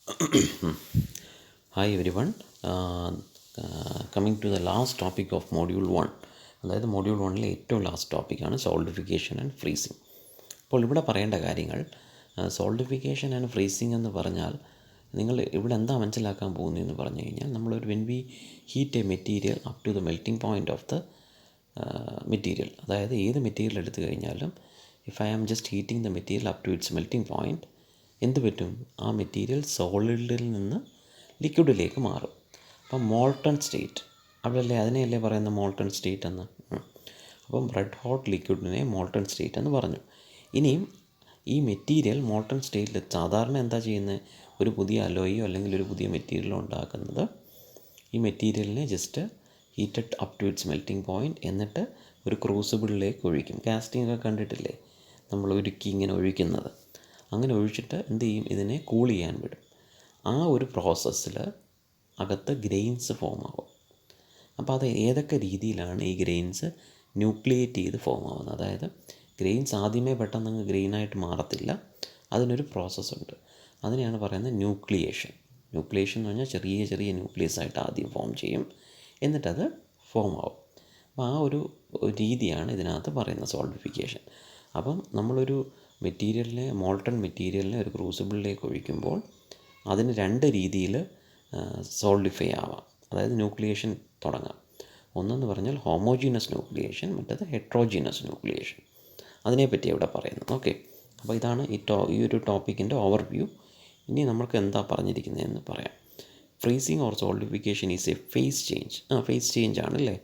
Hi everyone. Coming to the last topic of module 1. അതായത് module 1ലെ ഏറ്റവും last ടോപ്പിക്കാണ് solidification and freezing. അപ്പോൾ ഇവിടെ പറയേണ്ട കാര്യങ്ങൾ, സോൾഡിഫിക്കേഷൻ ആൻഡ് ഫ്രീസിങ് എന്ന് പറഞ്ഞാൽ നിങ്ങൾ ഇവിടെ എന്താ മനസ്സിലാക്കാൻ പോകുന്നതെന്ന് പറഞ്ഞു കഴിഞ്ഞാൽ, നമ്മളൊരു when we heat a material up to the melting point of the material, അതായത് ഏത് മെറ്റീരിയൽ എടുത്തു കഴിഞ്ഞാലും if I am just heating the material up to its melting point, എന്ത് പറ്റും? ആ മെറ്റീരിയൽ സോളിഡിൽ നിന്ന് ലിക്വിഡിലേക്ക് മാറും. അപ്പം മോൾട്ടൺ സ്റ്റേറ്റ്, അവിടെയല്ലേ അതിനെയല്ലേ പറയുന്ന മോൾട്ടൺ സ്റ്റേറ്റ് എന്ന്. അപ്പം റെഡ് ഹോട്ട് ലിക്വിഡിനെ മോൾട്ടൺ സ്റ്റേറ്റ് എന്ന് പറഞ്ഞു. ഇനിയും ഈ മെറ്റീരിയൽ മോൾട്ടൺ സ്റ്റേറ്റിൽ സാധാരണ എന്താ ചെയ്യുന്നത്? ഒരു പുതിയ അലോയോ അല്ലെങ്കിൽ ഒരു പുതിയ മെറ്റീരിയലോ ഉണ്ടാക്കുന്നത് ഈ മെറ്റീരിയലിനെ just heated up to its melting point, എന്നിട്ട് ഒരു ക്രൂസിബിളിലേക്ക് ഒഴിക്കും. കാസ്റ്റിംഗ് ഒക്കെ കണ്ടിട്ടില്ലേ, നമ്മൾ ഉരുക്കി ഇങ്ങനെ ഒഴിക്കുന്നത്. അങ്ങനെ ഒഴിച്ചിട്ട് എന്ത് ചെയ്യും? ഇതിനെ കൂൾ ചെയ്യാൻ വിടും. ആ ഒരു പ്രോസസ്സിൽ അകത്ത് ഗ്രെയിൻസ് ഫോം ആവും. അപ്പോൾ അത് ഏതൊക്കെ രീതിയിലാണ് ഈ ഗ്രെയിൻസ് ന്യൂക്ലിയേറ്റ് ചെയ്ത് ഫോം ആവുന്നത്? അതായത് ഗ്രെയിൻസ് ആദ്യമേ പെട്ടെന്ന് ഗ്രെയിനായിട്ട് മാറത്തില്ല, അതിനൊരു പ്രോസസ്സുണ്ട്. അതിനെയാണ് പറയുന്നത് ന്യൂക്ലിയേഷൻ. ന്യൂക്ലിയേഷൻ എന്ന് പറഞ്ഞാൽ ചെറിയ ചെറിയ ന്യൂക്ലിയസ് ആയിട്ട് ആദ്യം ഫോം ചെയ്യും, എന്നിട്ടത് ഫോം ആവും. അപ്പോൾ ആ ഒരു രീതിയാണ് ഇതിനകത്ത് പറയുന്നത് സോൾഡിഫിക്കേഷൻ. അപ്പം നമ്മളൊരു മെറ്റീരിയലിനെ, മോൾട്ടൺ മെറ്റീരിയലിനെ ഒരു ക്രൂസിബിളിലേക്ക് ഒഴിക്കുമ്പോൾ അതിന് രണ്ട് രീതിയിൽ സോൾഡിഫൈ ആവാം, അതായത് ന്യൂക്ലിയേഷൻ തുടങ്ങാം. ഒന്നെന്ന് പറഞ്ഞാൽ ഹോമോജീനസ് ന്യൂക്ലിയേഷൻ, മറ്റേത് ഹെട്രോജീനസ് ന്യൂക്ലിയേഷൻ. അതിനെപ്പറ്റി ഇവിടെ പറയുന്നു. ഓക്കെ, അപ്പോൾ ഇതാണ് ഈ ഒരു ടോപ്പിക്കിൻ്റെ ഓവർവ്യൂ. ഇനി നമ്മൾക്ക് എന്താ പറഞ്ഞിരിക്കുന്നതെന്ന് പറയാം. Freezing or solidification is a phase change. Phase change ആണല്ലേ,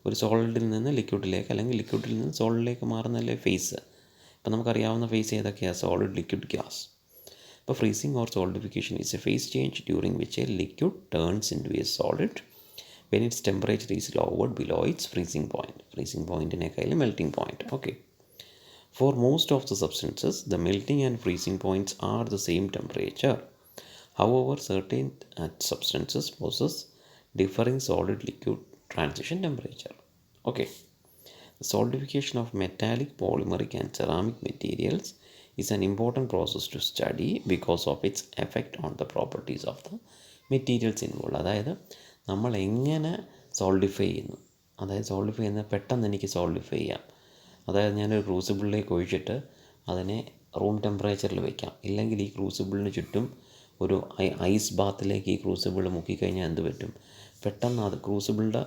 ഒരു സോളിഡിൽ നിന്ന് ലിക്വിഡിലേക്ക് അല്ലെങ്കിൽ ലിക്വിഡിൽ നിന്ന് സോളിഡിലേക്ക് മാറുന്നല്ലേ ഫേസ്. ഇപ്പോൾ നമുക്കറിയാവുന്ന ഫേസ് ഏതൊക്കെയാണ്? Solid, liquid, gas. ഇപ്പോൾ freezing or solidification is a phase change during which a liquid turns into a solid when its temperature is lowered below its freezing point. Freezing പോയിൻറ്റിനേക്കാൾ melting point. Okay, for most of the substances, the melting and freezing points are the same temperature. However, certain substances possess differing solid-liquid transition temperature. Okay, the solidification of metallic, polymeric and ceramic materials is an important process to study because of its effect on the properties of the materials involved. അതായത് നമ്മൾ എങ്ങനെ solidify ചെയ്യുന്നു, അതായത് solidify ചെയ്യുന്നത് പെട്ടെന്ന് എനിക്ക് solidify ചെയ്യാം. അതായത് ഞാനൊരു ക്രൂസിബിളിലേക്ക് ഒഴിച്ചിട്ട് അതിനെ റൂം ടെമ്പറേച്ചറിൽ വയ്ക്കാം, ഇല്ലെങ്കിൽ ഈ ക്രൂസിബിളിന് ചുറ്റും ഒരു ഐസ് ബാത്തിലേക്ക് ഈ ക്രൂസിബിൾ മുക്കിക്കഴിഞ്ഞാൽ എന്ത് പറ്റും? പെട്ടെന്ന് അത് ക്രൂസിബിളിൻ്റെ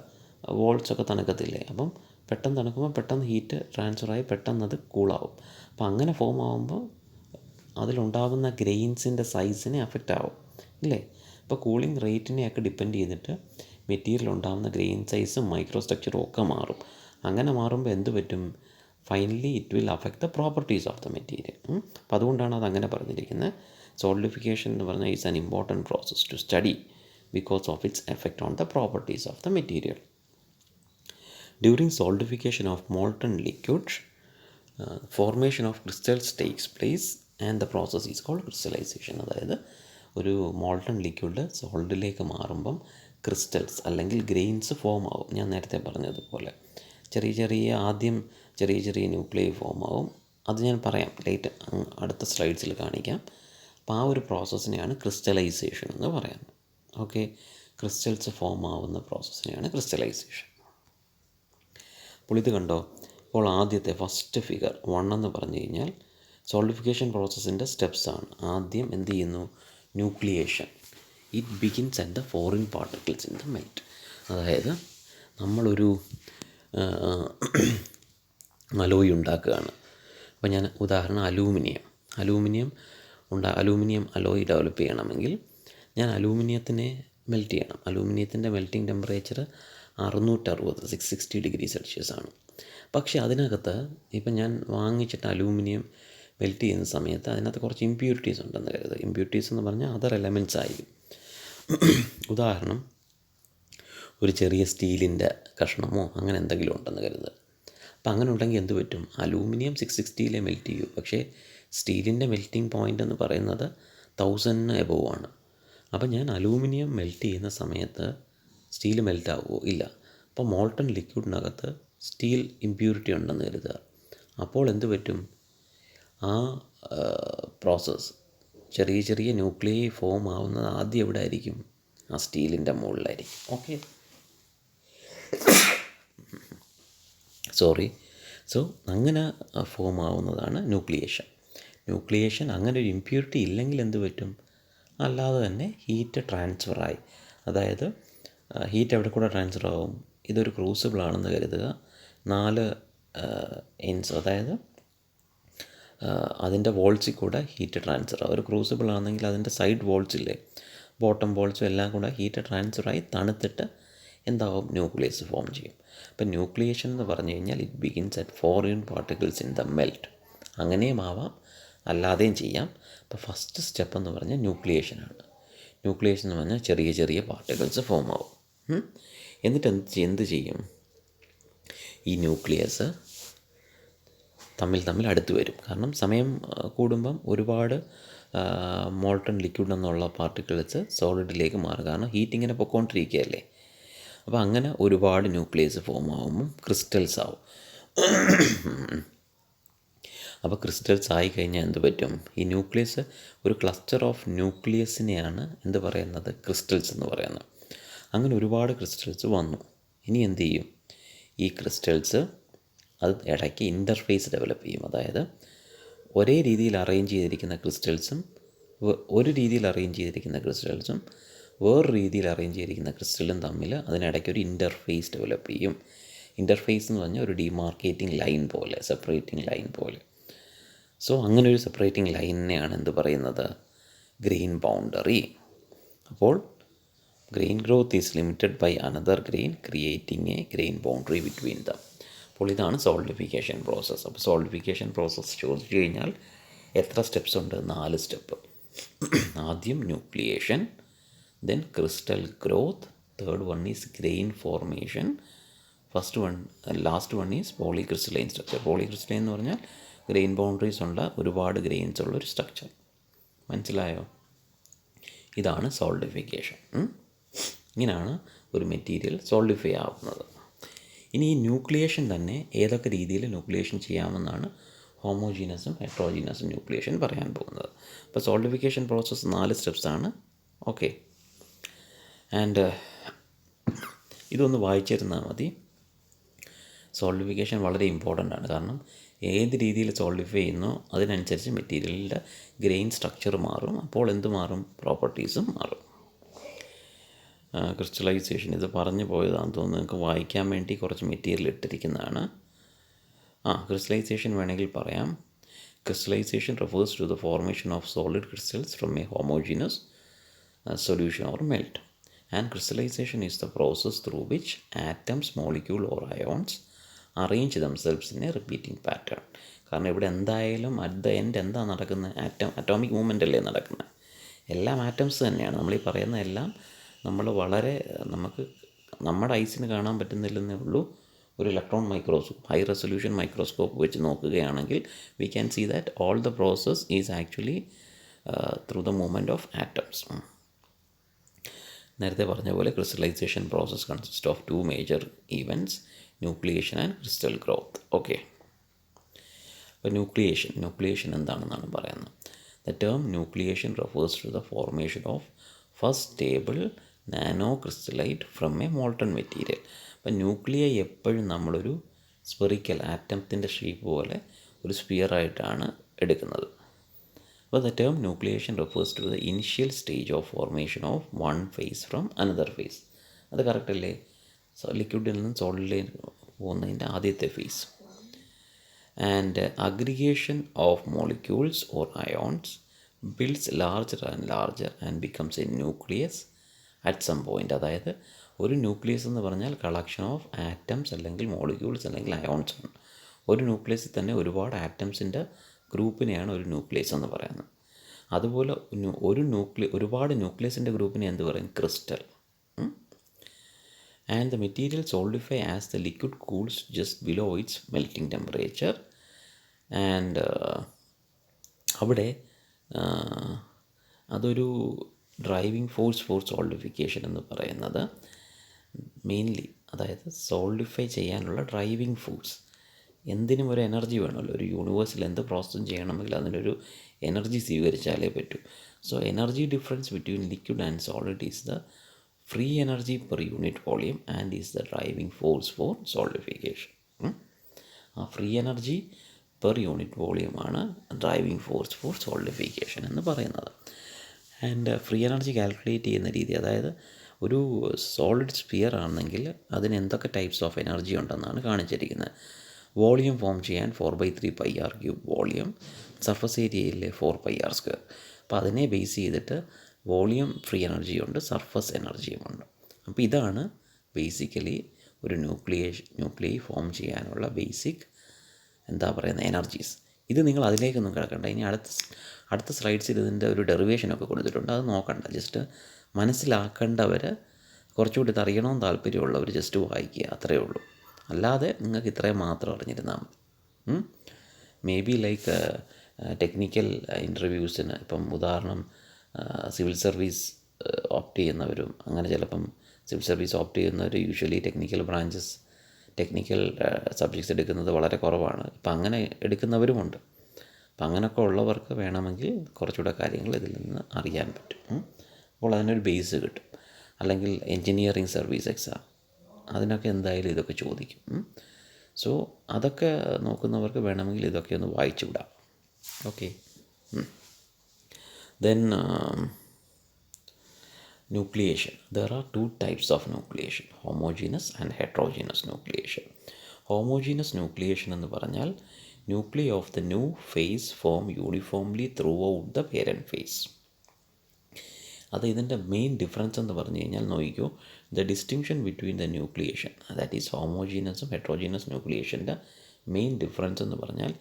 വോൾസൊക്കെ തണുക്കത്തില്ലേ, അപ്പം പെട്ടെന്ന് തണുക്കുമ്പോൾ പെട്ടെന്ന് ഹീറ്റ് ട്രാൻസ്ഫറായി പെട്ടെന്ന് അത് കൂളാവും. അപ്പം അങ്ങനെ ഫോം ആകുമ്പോൾ അതിലുണ്ടാകുന്ന ഗ്രെയിൻസിൻ്റെ സൈസിനെ അഫക്റ്റ് ആവും ഇല്ലേ. അപ്പോൾ കൂളിംഗ് റേറ്റിനെയൊക്കെ ഡിപ്പെൻഡ് ചെയ്തിട്ട് മെറ്റീരിയൽ ഉണ്ടാകുന്ന ഗ്രെയിൻ സൈസും മൈക്രോ സ്ട്രക്ചറും ഒക്കെ മാറും. അങ്ങനെ മാറുമ്പോൾ എന്ത് പറ്റും? Finally it will affect the properties of the material. അപ്പോൾ അതുകൊണ്ടാണ് അതങ്ങനെ പറഞ്ഞിരിക്കുന്നത്. സോൾഡിഫിക്കേഷൻ എന്ന് പറഞ്ഞാൽ is an important process to study because of its effect on the properties of the material. During solidification of molten liquid, formation of crystals takes place and the process is called crystallization. അതായത് ഒരു molten liquid സോളിഡിലേക്ക് മാറുമ്പം crystals അല്ലെങ്കിൽ grains form ആവും. ഞാൻ നേരത്തെ പറഞ്ഞതുപോലെ ആദ്യം ചെറിയ ചെറിയ ന്യൂക്ലിയർ ഫോം ആവും. അത് ഞാൻ പറയാം അടുത്ത സ്ലൈഡ്സിൽ കാണിക്കാം. അപ്പോൾ ആ ഒരു പ്രോസസ്സിനെയാണ് ക്രിസ്റ്റലൈസേഷൻ എന്ന് പറയുന്നത്. ഓക്കെ, ക്രിസ്റ്റൽസ് ഫോം ആവുന്ന പ്രോസസ്സിനെയാണ് ക്രിസ്റ്റലൈസേഷൻ. അപ്പോൾ ഇത് കണ്ടോ, ഇപ്പോൾ ആദ്യത്തെ ഫസ്റ്റ് ഫിഗർ 1 എന്ന് പറഞ്ഞു കഴിഞ്ഞാൽ സോൾഡിഫിക്കേഷൻ പ്രോസസ്സിൻ്റെ സ്റ്റെപ്സാണ്. ആദ്യം എന്ത് ചെയ്യുന്നു? Nucleation. It begins at the foreign particles in the melt. അതായത് നമ്മളൊരു അലോയ് ഉണ്ടാക്കുകയാണ്. അപ്പോൾ ഞാൻ ഉദാഹരണം അലൂമിനിയം അലോയ് ഡെവലപ്പ് ചെയ്യണമെങ്കിൽ ഞാൻ അലൂമിനിയത്തിനെ മെൽറ്റ് ചെയ്യണം. അലൂമിനിയത്തിൻ്റെ മെൽറ്റിംഗ് ടെമ്പറേച്ചർ 660 ഡിഗ്രി സെൽഷ്യസ് ആണ്. പക്ഷേ അതിനകത്ത് ഇപ്പം ഞാൻ വാങ്ങിച്ചിട്ട് അലൂമിനിയം മെൽറ്റ് ചെയ്യുന്ന സമയത്ത് അതിനകത്ത് കുറച്ച് ഇമ്പ്യൂരിറ്റീസ് ഉണ്ടെന്ന് കരുതുക. ഇമ്പ്യൂരിറ്റീസ് എന്ന് പറഞ്ഞാൽ അതർ എലമെൻറ്റ്സ് ആയിരിക്കും. ഉദാഹരണം, ഒരു ചെറിയ സ്റ്റീലിൻ്റെ കഷ്ണമോ അങ്ങനെ എന്തെങ്കിലും ഉണ്ടെന്ന് കരുതുക. അപ്പം അങ്ങനെ ഉണ്ടെങ്കിൽ എന്ത് പറ്റും? അലൂമിനിയം 660 മെൽറ്റ് ചെയ്യൂ, പക്ഷേ സ്റ്റീലിൻ്റെ മെൽറ്റിംഗ് പോയിൻ്റ് എന്ന് പറയുന്നത് 1000 എബോവ് ആണ്. അപ്പം ഞാൻ അലൂമിനിയം മെൽറ്റ് ചെയ്യുന്ന സമയത്ത് സ്റ്റീൽ മെൽറ്റ് ആവുമോ? ഇല്ല. അപ്പോൾ മോൾട്ടൺ ലിക്വിഡിനകത്ത് സ്റ്റീൽ ഇമ്പ്യൂരിറ്റി ഉണ്ടെന്ന് കരുതുക. അപ്പോൾ എന്ത് പറ്റും? ആ പ്രോസസ്സ് ചെറിയ ചെറിയ ന്യൂക്ലിയൈ ഫോം ആവുന്നത് ആദ്യം എവിടെ ആയിരിക്കും? ആ സ്റ്റീലിൻ്റെ മുകളിലായിരിക്കും. ഓക്കെ, സോ അങ്ങനെ ഫോം ആവുന്നതാണ് ന്യൂക്ലിയേഷൻ. ന്യൂക്ലിയേഷൻ അങ്ങനെ ഒരു ഇമ്പ്യൂരിറ്റി ഇല്ലെങ്കിൽ എന്ത് പറ്റും? അല്ലാതെ തന്നെ ഹീറ്റ് ട്രാൻസ്ഫറായി, അതായത് ഹീറ്റ് എവിടെ കൂടെ ട്രാൻസ്ഫർ ആവും? ഇതൊരു ക്രൂസിബിളാണെന്ന് കരുതുക. 4 എൻഡ്സ്, അതായത് അതിൻ്റെ വോൾസിൽ കൂടെ ഹീറ്റ് ട്രാൻസ്ഫർ ആവും. ഒരു ക്രൂസിബിൾ ആണെങ്കിൽ അതിൻ്റെ സൈഡ് വോൾസ് ഇല്ലേ, ബോട്ടം വോൾസും എല്ലാം കൂടെ ഹീറ്റ് ട്രാൻസ്ഫറായി തണുത്തിട്ട് എന്താവും? ന്യൂക്ലിയസ് ഫോം ചെയ്യും. അപ്പം ന്യൂക്ലിയേഷൻ എന്ന് പറഞ്ഞു കഴിഞ്ഞാൽ it begins at 4 unit particles in the melt. അങ്ങനെയും ആവാം, അല്ലാതെയും ചെയ്യാം. അപ്പോൾ ഫസ്റ്റ് സ്റ്റെപ്പ് എന്ന് പറഞ്ഞാൽ ന്യൂക്ലിയേഷനാണ്. ന്യൂക്ലിയേഷൻ എന്ന് പറഞ്ഞാൽ ചെറിയ ചെറിയ പാർട്ടിക്കിൾസ് ഫോം ആവും. എന്നിട്ട് എന്ത് ചെയ്യും? ഈ ന്യൂക്ലിയസ് തമ്മിൽ അടുത്ത് വരും. കാരണം സമയം കൂടുമ്പം ഒരുപാട് മോൾട്ടൺ ലിക്വിഡ് എന്നുള്ള പാർട്ടിക്കിൾസ് സോളിഡിലേക്ക് മാറും. കാരണം ഹീറ്റ് ഇങ്ങനെ പൊയ്ക്കൊണ്ടിരിക്കുകയല്ലേ. അപ്പോൾ അങ്ങനെ ഒരുപാട് ന്യൂക്ലിയസ് ഫോം ആകുമ്പം ക്രിസ്റ്റൽസ് ആവും. അപ്പോൾ ക്രിസ്റ്റൽസ് ആയിക്കഴിഞ്ഞാൽ എന്ത് പറ്റും? ഈ ന്യൂക്ലിയസ്, ഒരു ക്ലസ്റ്റർ ഓഫ് ന്യൂക്ലിയസിനെയാണ് എന്ത് പറയുന്നത്? ക്രിസ്റ്റൽസ് എന്ന് പറയുന്നത്. അങ്ങനെ ഒരുപാട് ക്രിസ്റ്റൽസ് വന്നു. ഇനി എന്ത് ചെയ്യും? ഈ ക്രിസ്റ്റൽസ് അത് ഇടയ്ക്ക് ഇൻ്റർഫേസ് ഡെവലപ്പ് ചെയ്യും. അതായത് ഒരേ രീതിയിൽ അറേഞ്ച് ചെയ്തിരിക്കുന്ന ക്രിസ്റ്റൽസും ഒരു രീതിയിൽ അറേഞ്ച് ചെയ്തിരിക്കുന്ന ക്രിസ്റ്റൽസും വേറൊരു രീതിയിൽ അറേഞ്ച് ചെയ്തിരിക്കുന്ന ക്രിസ്റ്റലും തമ്മിൽ അതിനിടയ്ക്ക് ഒരു ഇൻ്റർഫേസ് ഡെവലപ്പ് ചെയ്യും. ഇൻ്റർഫേസ് എന്ന് പറഞ്ഞാൽ ഒരു ഡിമാർക്കേറ്റിംഗ് ലൈൻ പോലെ, സെപ്പറേറ്റിംഗ് ലൈൻ പോലെ. സോ അങ്ങനെ ഒരു സെപ്പറേറ്റിംഗ് ലൈനിനെയാണ് എന്ത് പറയുന്നത്? Grain boundary. അപ്പോൾ grain growth is limited by another grain creating a grain boundary between them. അപ്പോൾ ഇതാണ് സോളിഡിഫിക്കേഷൻ പ്രോസസ്സ്. അപ്പോൾ സോളിഡിഫിക്കേഷൻ പ്രോസസ്സ് ചോദിച്ചു കഴിഞ്ഞാൽ എത്ര സ്റ്റെപ്സ് ഉണ്ട്? 4 സ്റ്റെപ്പ്. ആദ്യം nucleation, then crystal growth, third one is grain formation, last one is polycrystalline structure. Polycrystalline എന്ന് പറഞ്ഞാൽ ഗ്രെയിൻ ബൗണ്ടറീസ് ഉള്ള ഒരുപാട് ഗ്രെയിൻസ് ഉള്ള ഒരു സ്ട്രക്ചർ. മനസ്സിലായോ? ഇതാണ് സോളിഡിഫിക്കേഷൻ. ഇങ്ങനെയാണ് ഒരു മെറ്റീരിയൽ സോളിഡിഫൈ ആവുന്നത്. ഇനി ഈ ന്യൂക്ലിയേഷൻ തന്നെ ഏതൊക്കെ രീതിയിൽ ന്യൂക്ലിയേഷൻ ചെയ്യാമെന്നാണ് ഹോമോജീനസും ഹെട്രോജീനസും ന്യൂക്ലിയേഷൻ പറയാൻ പോകുന്നത്. അപ്പോൾ സോളിഡിഫിക്കേഷൻ പ്രോസസ്സ് 4 സ്റ്റെപ്സാണ്. ഓക്കെ, ആൻഡ് ഇതൊന്ന് വായിച്ചിരുന്നാൽ മതി. സോളിഡിഫിക്കേഷൻ വളരെ ഇമ്പോർട്ടൻ്റ് ആണ്. കാരണം ഏത് രീതിയിൽ സോളിഡിഫൈ ചെയ്യുന്നോ അതിനനുസരിച്ച് മെറ്റീരിയലിൻ്റെ ഗ്രെയിൻ സ്ട്രക്ചർ മാറും. അപ്പോൾ എന്ത് മാറും? പ്രോപ്പർട്ടീസും മാറും. ക്രിസ്റ്റലൈസേഷൻ ഇത് പറഞ്ഞു പോയതാണെന്ന് തോന്നുന്നു. നിങ്ങൾക്ക് വായിക്കാൻ വേണ്ടി കുറച്ച് മെറ്റീരിയൽ ഇട്ടിരിക്കുന്നതാണ്. ക്രിസ്റ്റലൈസേഷൻ വേണമെങ്കിൽ പറയാം. Crystallization refers to the formation of solid crystals from a homogeneous solution or melt. And crystallization is the process through which atoms, molecule or ions arrange themselves in a repeating pattern. കാരണം ഇവിടെ എന്തായാലും at the end എന്താ നടക്കുന്നത്? Atomic movement അല്ലേ നടക്കുന്നത്. എല്ലാം atoms തന്നെയാണ്. നമ്മളീ പറയുന്ന എല്ലാം നമുക്ക് നമ്മുടെ ഐസിന് കാണാൻ പറ്റുന്നില്ലെന്നേ ഉള്ളൂ. ഒരു electron microscope, high resolution microscope വെച്ച് നോക്കുകയാണെങ്കിൽ we can see that all the process is actually through the movement of atoms. നേരത്തെ പറഞ്ഞ പോലെ crystallization process consist of 2 major events, nucleation and crystal growth. Okay, അപ്പോൾ ന്യൂക്ലിയേഷൻ എന്താണെന്നാണ് പറയുന്നത്. The term nucleation refers to the formation of first stable nano crystallite from a molten material. അപ്പോൾ nuclei എപ്പോഴും നമ്മളൊരു spherical ആറ്റത്തിൻ്റെ shape പോലെ ഒരു സ്ഫിയറായിട്ടാണ് എടുക്കുന്നത്. But the term nucleation refers to the initial stage of formation of one phase from another phase. അത് correct അല്ലേ? ലിക്വിഡിൽ നിന്നും സോളിഡിലേക്ക് പോകുന്നതിൻ്റെ ആദ്യത്തെ phase. And aggregation of molecules or ions builds larger and becomes a nucleus at some point. അതായത് ഒരു nucleus എന്ന് പറഞ്ഞാൽ കളക്ഷൻ ഓഫ് ആറ്റംസ് അല്ലെങ്കിൽ മോളിക്യൂൾസ് അല്ലെങ്കിൽ അയോൺസ് ആണ്. ഒരു ന്യൂക്ലിയസിൽ തന്നെ ഒരുപാട് ആറ്റംസിൻ്റെ ഗ്രൂപ്പിനെയാണ് ഒരു ന്യൂക്ലിയസ് എന്ന് പറയുന്നത്. അതുപോലെ ഒരുപാട് ന്യൂക്ലിയസിൻ്റെ ഗ്രൂപ്പിനെ എന്ത് പറയും? Crystal. And the material solidify as the liquid cools just below it's melting temperature. And അവിടെ അതൊരു ഡ്രൈവിംഗ് ഫോഴ്സ് ഫോർ സോളിഡിഫിക്കേഷൻ എന്ന് പറയുന്നത് മെയിൻലി, അതായത് സോളിഡിഫൈ ചെയ്യാനുള്ള ഡ്രൈവിംഗ് ഫോഴ്സ്. എന്തിനും ഒരു എനർജി വേണമല്ലോ. ഒരു യൂണിവേഴ്സിൽ എന്ത് പ്രോസസ്സും ചെയ്യണമെങ്കിൽ അതിനൊരു എനർജി സ്വീകരിച്ചാലേ പറ്റൂ. So energy difference between liquid and solid is the free energy per unit volume and is the driving force for solidification. ആ ഫ്രീ എനർജി പെർ യൂണിറ്റ് വോളിയമാണ് ഡ്രൈവിംഗ് ഫോഴ്സ് ഫോർ സോളിഡിഫിക്കേഷൻ എന്ന് പറയുന്നത്. ആൻഡ് ഫ്രീ എനർജി കാൽക്കുലേറ്റ് ചെയ്യുന്ന രീതി, അതായത് ഒരു solid sphere ആണെങ്കിൽ അതിന് എന്തൊക്കെ ടൈപ്സ് ഓഫ് എനർജി ഉണ്ടെന്നാണ് കാണിച്ചിരിക്കുന്നത്. വോളിയം ഫോം ചെയ്യാൻ 4/3 πr³ വോളിയം, സർഫസ് ഏരിയയിലെ 4πr². അപ്പോൾ അതിനെ ബേസ് ചെയ്തിട്ട് വോളിയം ഫ്രീ എനർജിയുണ്ട്, സർഫസ് എനർജിയുമുണ്ട്. അപ്പോൾ ഇതാണ് ബേസിക്കലി ഒരു ന്യൂക്ലിയൈ ഫോം ചെയ്യാനുള്ള ബേസിക് എനർജീസ്. ഇത് നിങ്ങൾ അതിലേക്കൊന്നും കിടക്കണ്ട. ഇനി അടുത്ത സ്ലൈഡ്സിൽ ഇതിൻ്റെ ഒരു ഡെറിവേഷനൊക്കെ കൊടുത്തിട്ടുണ്ട്, അത് നോക്കണ്ട. ജസ്റ്റ് മനസ്സിലാക്കേണ്ടവർ, കുറച്ചുകൂടി ഇത് അറിയണമെന്ന് താല്പര്യമുള്ളവർ ജസ്റ്റ് വായിക്കുക, അത്രയേ ഉള്ളൂ. അല്ലാതെ നിങ്ങൾക്ക് ഇത്രയും മാത്രം അറിഞ്ഞിരുന്നാൽ മതി. മേ ബി ലൈക്ക് ടെക്നിക്കൽ ഇൻ്റർവ്യൂസിന്, ഇപ്പം ഉദാഹരണം സിവിൽ സർവീസ് ഓപ്റ്റ് ചെയ്യുന്നവരും, അങ്ങനെ ചിലപ്പം സിവിൽ സർവീസ് ഓപ്റ്റ് ചെയ്യുന്നവർ യൂഷ്വലി ടെക്നിക്കൽ സബ്ജക്ട്സ് എടുക്കുന്നത് വളരെ കുറവാണ്. ഇപ്പം അങ്ങനെ എടുക്കുന്നവരുമുണ്ട്. അപ്പം അങ്ങനെയൊക്കെ ഉള്ളവർക്ക് വേണമെങ്കിൽ കുറച്ചുകൂടെ കാര്യങ്ങൾ ഇതിൽ നിന്ന് അറിയാൻ പറ്റും. അപ്പോൾ അതിനൊരു ബേസ് കിട്ടും. അല്ലെങ്കിൽ എൻജിനീയറിംഗ് സർവീസ് എക്സാം, അതിനൊക്കെ എന്തായാലും ഇതൊക്കെ ചോദിക്കും. സോ അതൊക്കെ നോക്കുന്നവർക്ക് വേണമെങ്കിൽ ഇതൊക്കെ ഒന്ന് വായിച്ചു വിടാം. Okay. Then nucleation. There are two types of nucleation, homogeneous and heterogeneous nucleation. Homogeneous nucleation എന്ന് പറഞ്ഞാൽ nuclei of the new phase form uniformly throughout the parent phase. അത് ഇതിൻ്റെ മെയിൻ ഡിഫറൻസ് എന്ന് പറഞ്ഞു കഴിഞ്ഞാൽ നോക്കിക്കോ, the distinction between the nucleation, that is ഹോമോജീനസും heterogeneous ന്യൂക്ലിയേഷൻ്റെ മെയിൻ ഡിഫറൻസ് എന്ന് പറഞ്ഞാൽ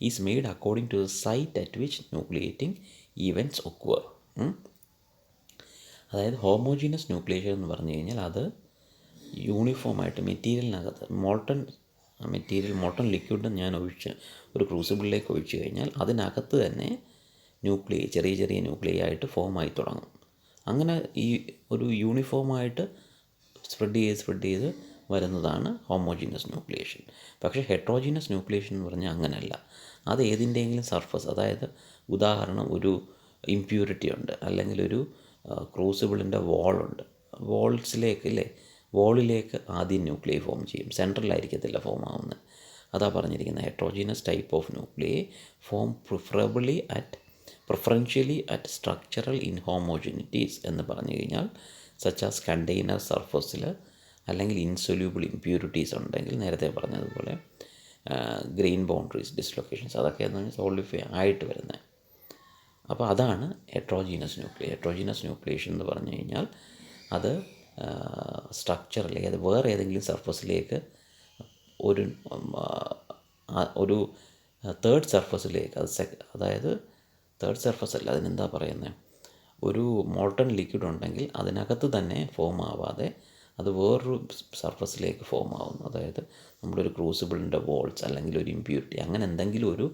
is made according to the site at which nucleating events occur. അതായത് ഹോമോജീനസ് ന്യൂക്ലിയേഷൻ എന്ന് പറഞ്ഞു കഴിഞ്ഞാൽ അത് യൂണിഫോമായിട്ട് മെറ്റീരിയലിനകത്ത് മോൾട്ടൺ ലിക്വിഡ് ഞാൻ ഒരു ക്രൂസിബിളിലേക്ക് ഒഴിച്ച് കഴിഞ്ഞാൽ അതിനകത്ത് തന്നെ ചെറിയ ന്യൂക്ലിയൈ ആയിട്ട് ഫോമായി തുടങ്ങും. അങ്ങനെ ഈ ഒരു യൂണിഫോമായിട്ട് സ്പ്രെഡ് ചെയ്ത് വരുന്നതാണ് ഹോമോജീനസ് ന്യൂക്ലിയേഷൻ. പക്ഷേ ഹെട്രോജീനസ് ന്യൂക്ലിയേഷൻ എന്ന് പറഞ്ഞാൽ അങ്ങനെയല്ല. അത് ഏതിൻ്റെയെങ്കിലും സർഫസ്, അതായത് ഉദാഹരണം ഒരു ഇമ്പ്യൂരിറ്റി ഉണ്ട്, അല്ലെങ്കിൽ ഒരു ക്രൂസിബിളിൻ്റെ വോളിലേക്ക് ആദ്യം ന്യൂക്ലിയൈ ഫോം ചെയ്യും, സെൻട്രലായിരിക്കത്തില്ല ഫോം ആവുന്നത്. അതാ പറഞ്ഞിരിക്കുന്നത് heterogeneous type of nuclei form preferentially at structural inhomogeneities എന്ന് പറഞ്ഞു കഴിഞ്ഞാൽ സച്ച് ആസ് കണ്ടെയ്നർ സർഫസിൽ, അല്ലെങ്കിൽ ഇൻസൊല്യൂബിൾ ഇമ്പ്യൂരിറ്റീസ് ഉണ്ടെങ്കിൽ, നേരത്തെ പറഞ്ഞതുപോലെ ഗ്രെയിൻ ബൗണ്ടറീസ് ഡിസ്ലൊക്കേഷൻസ്, അതൊക്കെ എന്ന് പറഞ്ഞാൽ സോളിഡിഫൈ ആയിട്ട് വരുന്നത്. അപ്പോൾ അതാണ് ഹെട്രോജീനസ് ന്യൂക്ലിയേഷൻ എന്ന് പറഞ്ഞു കഴിഞ്ഞാൽ അത് സ്ട്രക്ചറിലേക്ക്, അത് വേറെ ഏതെങ്കിലും സർഫസിലേക്ക് ഒരു തേർഡ് സർഫസിലേക്ക്, അതായത് തേർഡ് സർഫസ് അല്ല, അതിനെന്താ പറയുന്നത്, ഒരു മോൾട്ടൺ ലിക്വിഡ് ഉണ്ടെങ്കിൽ അതിനകത്ത് തന്നെ ഫോം ആവാതെ അത് വേറൊരു സർഫസിലേക്ക് ഫോം ആവുന്നു. അതായത് നമ്മുടെ ഒരു ക്രൂസിബിളിൻ്റെ വോൾസ്, അല്ലെങ്കിൽ ഒരു ഇമ്പ്യൂരിറ്റി, അങ്ങനെ എന്തെങ്കിലും ഒരു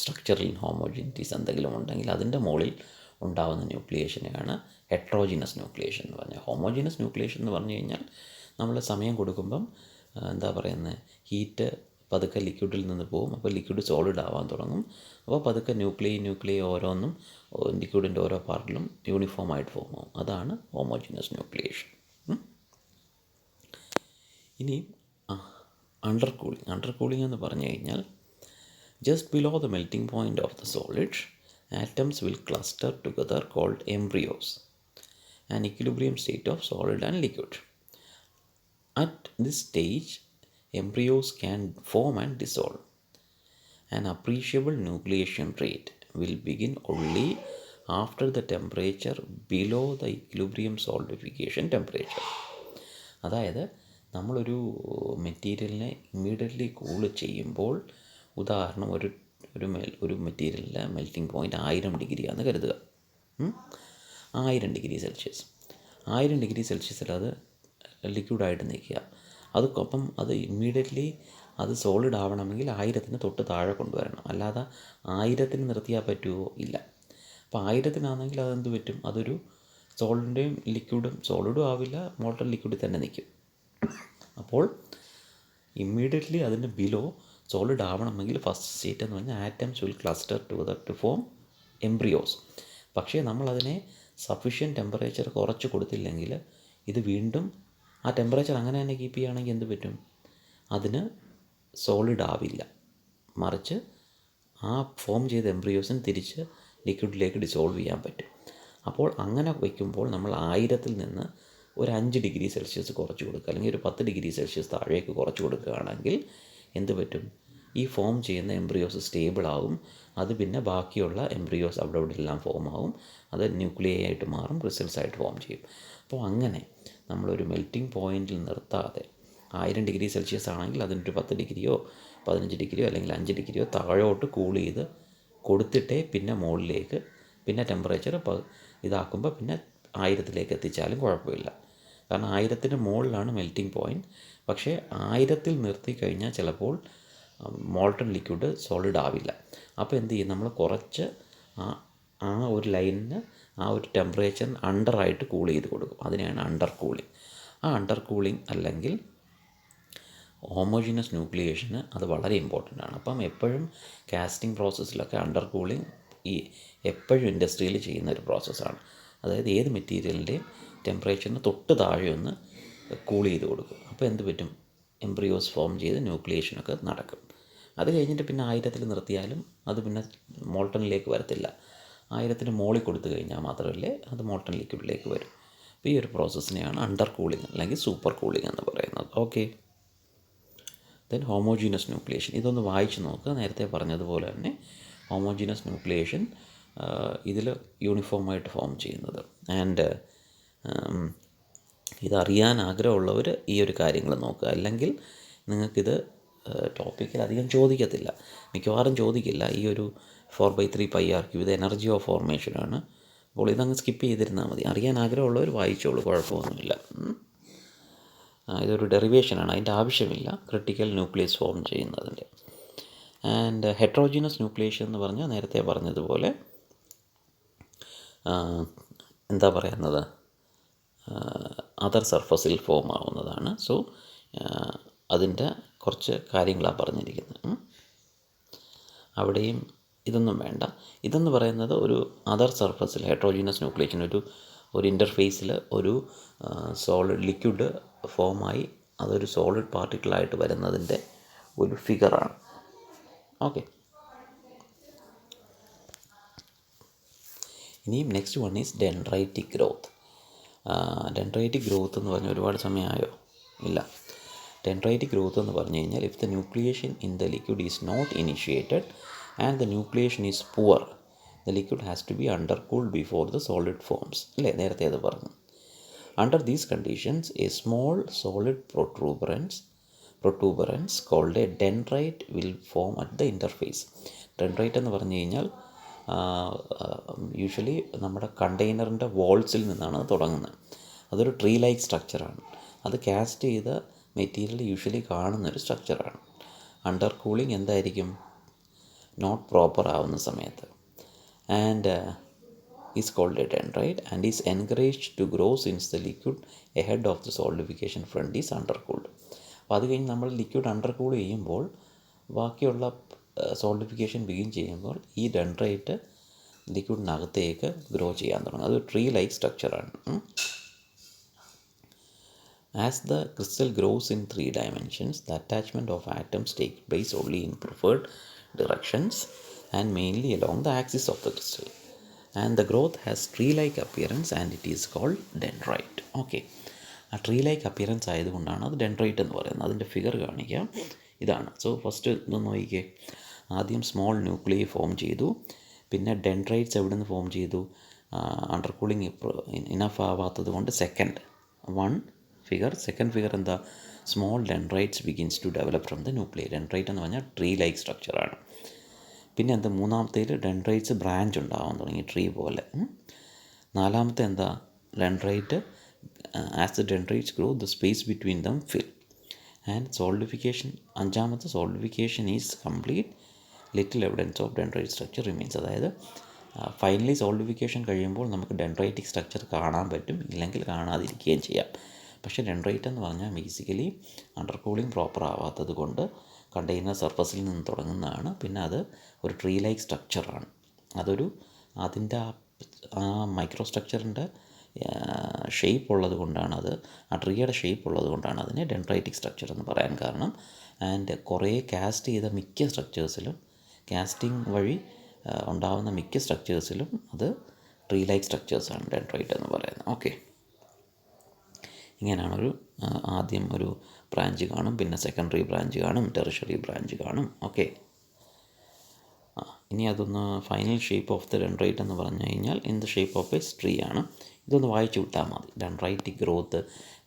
സ്ട്രക്ചറൽ ഇൻഹോമോജിനിറ്റീസ് എന്തെങ്കിലും ഉണ്ടെങ്കിൽ അതിൻ്റെ മുകളിൽ ഉണ്ടാകുന്ന ന്യൂക്ലിയേഷനെയാണ് ഹെട്രോജീനസ് ന്യൂക്ലിയേഷൻ എന്ന് പറഞ്ഞാൽ. ഹോമോജീനസ് ന്യൂക്ലിയേഷൻ എന്ന് പറഞ്ഞു കഴിഞ്ഞാൽ നമ്മൾ സമയം കൊടുക്കുമ്പം ഹീറ്റ് പതുക്കെ ലിക്വിഡിൽ നിന്ന് പോകും, അപ്പോൾ ലിക്വിഡ് സോളിഡ് ആവാൻ തുടങ്ങും. അപ്പോൾ പതുക്കെ ന്യൂക്ലിയൈ ഓരോന്നും ലിക്വിഡിൻ്റെ ഓരോ പാർട്ടിലും യൂണിഫോമായിട്ട് ഫോം ആവും. അതാണ് ഹോമോജീനസ് ന്യൂക്ലിയേഷൻ. ഇനി അണ്ടർ കൂളിംഗ് എന്ന് പറഞ്ഞു കഴിഞ്ഞാൽ just below the melting point of the solid, atoms will cluster together called embryos, an equilibrium state of solid and liquid. At this stage, embryos can form and dissolve. An appreciable nucleation rate will begin only after the temperature below the equilibrium solidification temperature. അതായത് നമ്മളൊരു മെറ്റീരിയലിനെ immediately cool ചെയ്യുമ്പോൾ, ഉദാഹരണം ഒരു മെറ്റീരിയലിലെ melting point 1000 ഡിഗ്രിയാണെന്ന് കരുതുക. 1000 degree Celsius 1000 degree സെൽഷ്യസിൽ അത് ലിക്വിഡായിട്ട് നിൽക്കുക. അപ്പം അത് ഇമ്മീഡിയറ്റ്ലി അത് സോളിഡ് ആവണമെങ്കിൽ 1000-ന് തൊട്ട് താഴെ കൊണ്ടുവരണം. അല്ലാതെ 1000-ന് നിർത്തിയാൽ പറ്റുമോ? ഇല്ല. അപ്പോൾ 1000-നാണെങ്കിൽ അതെന്ത് പറ്റും, അതൊരു സോളിഡിൻ്റെയും ലിക്വിഡും സോളിഡും ആവില്ല, മോൾട്ടൺ ലിക്വിഡിൽ തന്നെ നിൽക്കും. അപ്പോൾ ഇമ്മീഡിയറ്റ്ലി അതിൻ്റെ ബിലോ സോളിഡ് ആവണമെങ്കിൽ ഫസ്റ്റ് സ്റ്റേറ്റ് എന്ന് പറഞ്ഞാൽ atoms will cluster together to form embryos. പക്ഷേ നമ്മളതിനെ സഫിഷ്യൻറ്റ് ടെമ്പറേച്ചർ കുറച്ച് കൊടുത്തില്ലെങ്കിൽ ഇത് വീണ്ടും ആ ടെമ്പറേച്ചർ അങ്ങനെ തന്നെ കീപ്പ് ചെയ്യുകയാണെങ്കിൽ എന്ത് പറ്റും? അതിന് സോളിഡ് ആവില്ല, മറിച്ച് ആ ഫോം ചെയ്ത എംബ്രിയോസിന് തിരിച്ച് ലിക്വിഡിലേക്ക് ഡിസോൾവ് ചെയ്യാൻ പറ്റും. അപ്പോൾ അങ്ങനെ വയ്ക്കുമ്പോൾ നമ്മൾ 1000-ൽ നിന്ന് ഒരു 5 ഡിഗ്രി സെൽഷ്യസ് കുറച്ച് കൊടുക്കുക, അല്ലെങ്കിൽ ഒരു 10 ഡിഗ്രി സെൽഷ്യസ് താഴേക്ക് കുറച്ച് കൊടുക്കുകയാണെങ്കിൽ എന്ത് പറ്റും? ഈ ഫോം ചെയ്യുന്ന എംബ്രിയോസ് സ്റ്റേബിൾ ആവും. അത് പിന്നെ ബാക്കിയുള്ള എംബ്രിയോസ് അവിടെ എല്ലാം ഫോം ആവും. അത് ന്യൂക്ലിയൈ ആയിട്ട് മാറും, ക്രിസ്റ്റൽസ് ആയിട്ട് ഫോം ചെയ്യും. അപ്പോൾ അങ്ങനെ നമ്മളൊരു മെൽറ്റിംഗ് പോയിൻറ്റിൽ നിർത്താതെ 1000 ഡിഗ്രി സെൽഷ്യസ് ആണെങ്കിൽ അതിനൊരു 10 ഡിഗ്രിയോ 15 ഡിഗ്രിയോ അല്ലെങ്കിൽ 5 ഡിഗ്രിയോ താഴോട്ട് കൂൾ ചെയ്ത് കൊടുത്തിട്ടേ പിന്നെ മുകളിലേക്ക് പിന്നെ ടെമ്പറേച്ചർ ഇതാക്കുമ്പോൾ പിന്നെ 1000-ലേക്ക് എത്തിച്ചാലും കുഴപ്പമില്ല. കാരണം 1000-ന് മുകളിലാണ് മെൽറ്റിംഗ് പോയിൻറ്റ്. പക്ഷേ 1000-ൽ നിർത്തി കഴിഞ്ഞാൽ ചിലപ്പോൾ മോൾട്ടൺ ലിക്വിഡ് സോളിഡ് ആവില്ല. അപ്പോൾ എന്ത് ചെയ്യും? നമ്മൾ കുറച്ച് ആ ഒരു ലൈനിന് ആ ഒരു ടെമ്പറേച്ചറിന് അണ്ടറായിട്ട് കൂൾ ചെയ്ത് കൊടുക്കും. അതിനെയാണ് അണ്ടർ കൂളിങ്. ആ അണ്ടർ കൂളിങ് അല്ലെങ്കിൽ ഹോമോജീനസ് ന്യൂക്ലിയേഷന് അത് വളരെ ഇമ്പോർട്ടൻ്റ് ആണ്. അപ്പം എപ്പോഴും കാസ്റ്റിംഗ് പ്രോസസ്സിലൊക്കെ അണ്ടർ കൂളിങ് എപ്പോഴും ഇൻഡസ്ട്രിയിൽ ചെയ്യുന്ന ഒരു പ്രോസസ്സാണ്. അതായത് ഏത് മെറ്റീരിയലിൻ്റെയും ടെമ്പറേച്ചറിന് തൊട്ട് താഴെ ഒന്ന് കൂൾ ചെയ്ത് കൊടുക്കും. അപ്പോൾ എന്ത് പറ്റും? എംബ്രിയോസ് ഫോം ചെയ്ത് ന്യൂക്ലിയേഷനൊക്കെ നടക്കും. അത് കഴിഞ്ഞിട്ട് പിന്നെ 1000-ൽ നിർത്തിയാലും അത് പിന്നെ മോൾട്ടണിലേക്ക് വരത്തില്ല. 1000-ന് മുകളിൽ കൊടുത്തു കഴിഞ്ഞാൽ മാത്രമല്ലേ അത് മോൾട്ടൺ ലിക്വിഡിലേക്ക് വരും. അപ്പോൾ ഈ ഒരു പ്രോസസ്സിനെയാണ് അണ്ടർ കൂളിങ് അല്ലെങ്കിൽ സൂപ്പർ കൂളിങ് എന്ന് പറയുന്നത്. Okay, then homogeneous nucleation. ഇതൊന്ന് വായിച്ച് നോക്കുക. നേരത്തെ പറഞ്ഞതുപോലെ തന്നെ ഹോമോജീനസ് ന്യൂക്ലിയേഷൻ ഇതിൽ യൂണിഫോമായിട്ട് ഫോം ചെയ്യുന്നത്. ആൻഡ് ഇതറിയാൻ ആഗ്രഹമുള്ളവർ ഈ ഒരു കാര്യങ്ങൾ നോക്കുക. അല്ലെങ്കിൽ നിങ്ങൾക്കിത് ടോപ്പിക്കിൽ അധികം ചോദിക്കത്തില്ല, മിക്കവാറും ചോദിക്കില്ല. ഈ ഒരു 4/3 πr ഇത് എനർജി ഓഫ് ഫോർമേഷനാണ്. അപ്പോൾ ഇതങ്ങ് സ്കിപ്പ് ചെയ്തിരുന്നാൽ മതി. അറിയാൻ ആഗ്രഹമുള്ളവർ വായിച്ചോളൂ, കുഴപ്പമൊന്നുമില്ല. ഇതൊരു ഡെറിവേഷനാണ്, അതിൻ്റെ ആവശ്യമില്ല ക്രിട്ടിക്കൽ ന്യൂക്ലിയസ് ഫോം ചെയ്യുന്നതിൻ്റെ. ആൻഡ് ഹെട്രോജീനസ് ന്യൂക്ലിയേഷൻ എന്ന് പറഞ്ഞാൽ നേരത്തെ പറഞ്ഞതുപോലെ എന്താ പറയുന്നത്, അതർ സർഫസിൽ ഫോം ആവുന്നതാണ്. സോ അതിൻ്റെ കുറച്ച് കാര്യങ്ങളാണ് പറഞ്ഞിരിക്കുന്നത്. അവിടെയും ഇതൊന്നും വേണ്ട. ഇതെന്ന് പറയുന്നത് ഒരു അതർ സർഫസിൽ ഹെട്രോജീനസ് ന്യൂക്ലിയേഷൻ ഒരു ഇൻ്റർഫേസിൽ ഒരു സോളിഡ് ലിക്വിഡ് ഫോമായി അതൊരു സോളിഡ് പാർട്ടിക്കിളായിട്ട് വരുന്നതിൻ്റെ ഒരു ഫിഗറാണ്. ഓക്കെ, ഇനിയും next one is dendritic growth. Dendritic growth എന്ന് പറഞ്ഞാൽ ഒരുപാട് സമയമായോ? ഇല്ല. ഡെൻഡ്രൈറ്റിക് ഗ്രോത്ത് എന്ന് പറഞ്ഞു കഴിഞ്ഞാൽ if the nucleation in the liquid is not initiated and the nucleation is poor, the liquid has to be under cooled before the solid forms. അല്ലേ, നേരത്തെ അത് പറഞ്ഞു. Under these conditions, a small solid protuberance called a dendrite will form at the interface. Dendrite എന്ന് പറഞ്ഞു കഴിഞ്ഞാൽ usually നമ്മുടെ കണ്ടെയ്നറിൻ്റെ വാൾസിൽ നിന്നാണ് തുടങ്ങുന്നത്. അതൊരു ട്രീ ലൈക്ക് സ്ട്രക്ചറാണ്. അത് കാസ്റ്റ് ചെയ്ത മെറ്റീരിയൽ യൂഷ്വലി കാണുന്നൊരു സ്ട്രക്ചറാണ്. അണ്ടർ കൂളിംഗ് എന്തായിരിക്കും? നോട്ട് പ്രോപ്പർ ആവുന്ന സമയത്ത്. And is called a dendrite and is encouraged to grow since the liquid ahead of the solidification front is undercooled. അപ്പോൾ അത് കഴിഞ്ഞ് നമ്മൾ ലിക്വിഡ് അണ്ടർകൂൾ ചെയ്യുമ്പോൾ ബാക്കിയുള്ള സോളിഡിഫിക്കേഷൻ ബിഗിൻ ചെയ്യുമ്പോൾ ഈ ഡെൻഡ്രൈറ്റ് ലിക്വിഡിനകത്തേക്ക് ഗ്രോ ചെയ്യാൻ തുടങ്ങും. അത് ട്രീ ലൈക്ക് സ്ട്രക്ചറാണ്. As the crystal grows in 3 dimensions, the attachment of atoms takes place only in preferred directions and mainly along the axis of the crystal. And the growth has tree-like appearance and it is called dendrite. Okay, ആ tree like appearance ആയതുകൊണ്ടാണ് അത് dendrite എന്ന് പറയുന്നത്. അതിൻ്റെ figure കാണിക്കാം, ഇതാണ്. So first ഇതൊന്ന് നോക്കിക്കേ. ആദ്യം സ്മോൾ ന്യൂക്ലിയൈ ഫോം ചെയ്തു, പിന്നെ ഡെൻഡ്രൈറ്റ്സ് എവിടെ നിന്ന് ഫോം ചെയ്തു? അണ്ടർ കൂളിംഗ് ഇനഫ് ആവാത്തത് കൊണ്ട് സെക്കൻഡ് ഫിഗർ എന്താ? Small dendrites begins to develop from the nuclei. Dendrite എന്ന് പറഞ്ഞാൽ ട്രീ ലൈക്ക് സ്ട്രക്ചറാണ്. പിന്നെ എന്താ? മൂന്നാമത്തേൽ ഡെൻഡ്രൈറ്റ്സ് ബ്രാഞ്ച് ഉണ്ടാവാൻ തുടങ്ങി, ട്രീ പോലെ. നാലാമത്തെ എന്താ? Dendrite as the dendrites grow the space between them fill. And solidification, അഞ്ചാമത്തെ solidification is complete, little evidence of dendrite structure remains. അതായത് ഫൈനലി സോളിഡിഫിക്കേഷൻ കഴിയുമ്പോൾ നമുക്ക് ഡെൻഡ്രൈറ്റിക് സ്ട്രക്ചർ കാണാൻ പറ്റും, ഇല്ലെങ്കിൽ കാണാതിരിക്കുകയും ചെയ്യാം. പക്ഷേ ഡെൻഡ്രൈറ്റ് എന്ന് പറഞ്ഞാൽ ബേസിക്കലി അണ്ടർ കൂളിംഗ് പ്രോപ്പർ ആവാത്തത് കൊണ്ട് കണ്ടെയ്നർ സർഫസിൽ നിന്ന് തുടങ്ങുന്നതാണ്. പിന്നെ അത് ഒരു ട്രീ ലൈക്ക് സ്ട്രക്ചറാണ്. അതൊരു അതിൻ്റെ ആ മൈക്രോ സ്ട്രക്ചറിൻ്റെ ഷേപ്പ് ഉള്ളത് കൊണ്ടാണ് ആ ട്രീയുടെ ഷേപ്പ് ഉള്ളത് കൊണ്ടാണ് അതിനെ ഡെൻഡ്രൈറ്റിക് സ്ട്രക്ചർ എന്ന് പറയാൻ കാരണം. ആൻഡ് കുറേ കാസ്റ്റ് ചെയ്ത മിക്ക സ്ട്രക്ചേഴ്സിലും, കാസ്റ്റിംഗ് വഴി ഉണ്ടാകുന്ന മിക്ക സ്ട്രക്ചേഴ്സിലും അത് ട്രീ ലൈക്ക് സ്ട്രക്ചേഴ്സാണ് ഡെൻഡ്രൈറ്റ് എന്ന് പറയുന്നത്. ഓക്കെ, ഇങ്ങനെയാണ് ആദ്യം ഒരു ബ്രാഞ്ച് കാണും, പിന്നെ സെക്കൻഡറി ബ്രാഞ്ച് കാണും, ടെറിഷറി ബ്രാഞ്ച് കാണും. ഓക്കെ, ഇനി അതൊന്ന് final shape of the dendrite എന്ന് പറഞ്ഞു കഴിഞ്ഞാൽ in the shape of A tree ആണ്. ഇതൊന്ന് വായിച്ചു വിട്ടാൽ മതി. ഡെൻഡ്രൈറ്റിക് ഗ്രോത്ത്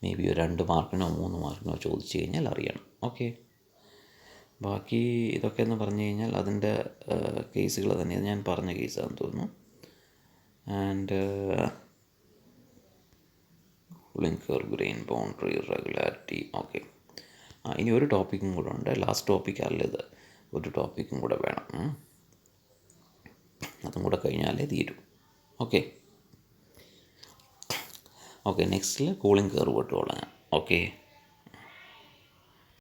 മേ ബി ഒരു 2 മാർക്കിനോ 3 മാർക്കിനോ ചോദിച്ചു കഴിഞ്ഞാൽ അറിയണം. ഓക്കെ, ബാക്കി ഇതൊക്കെ എന്ന് പറഞ്ഞു കഴിഞ്ഞാൽ അതിൻ്റെ കേസുകൾ തന്നെയാണ് ഞാൻ പറഞ്ഞ കേസാണെന്ന് തോന്നുന്നു. And linker grain boundary regularity. Okay, ഇനി ഒരു ടോപ്പിക്കും കൂടെ ഉണ്ട്. ലാസ്റ്റ് ടോപ്പിക്കല്ല ഇത്, ഒരു ടോപ്പിക്കും കൂടെ വേണം. അതും കൂടെ കഴിഞ്ഞാലേ തീരും. ഓക്കെ, നെക്സ്റ്റിൽ കൂളിംഗ് കർവ് തൊട്ട് തുടങ്ങാം. ഓക്കെ.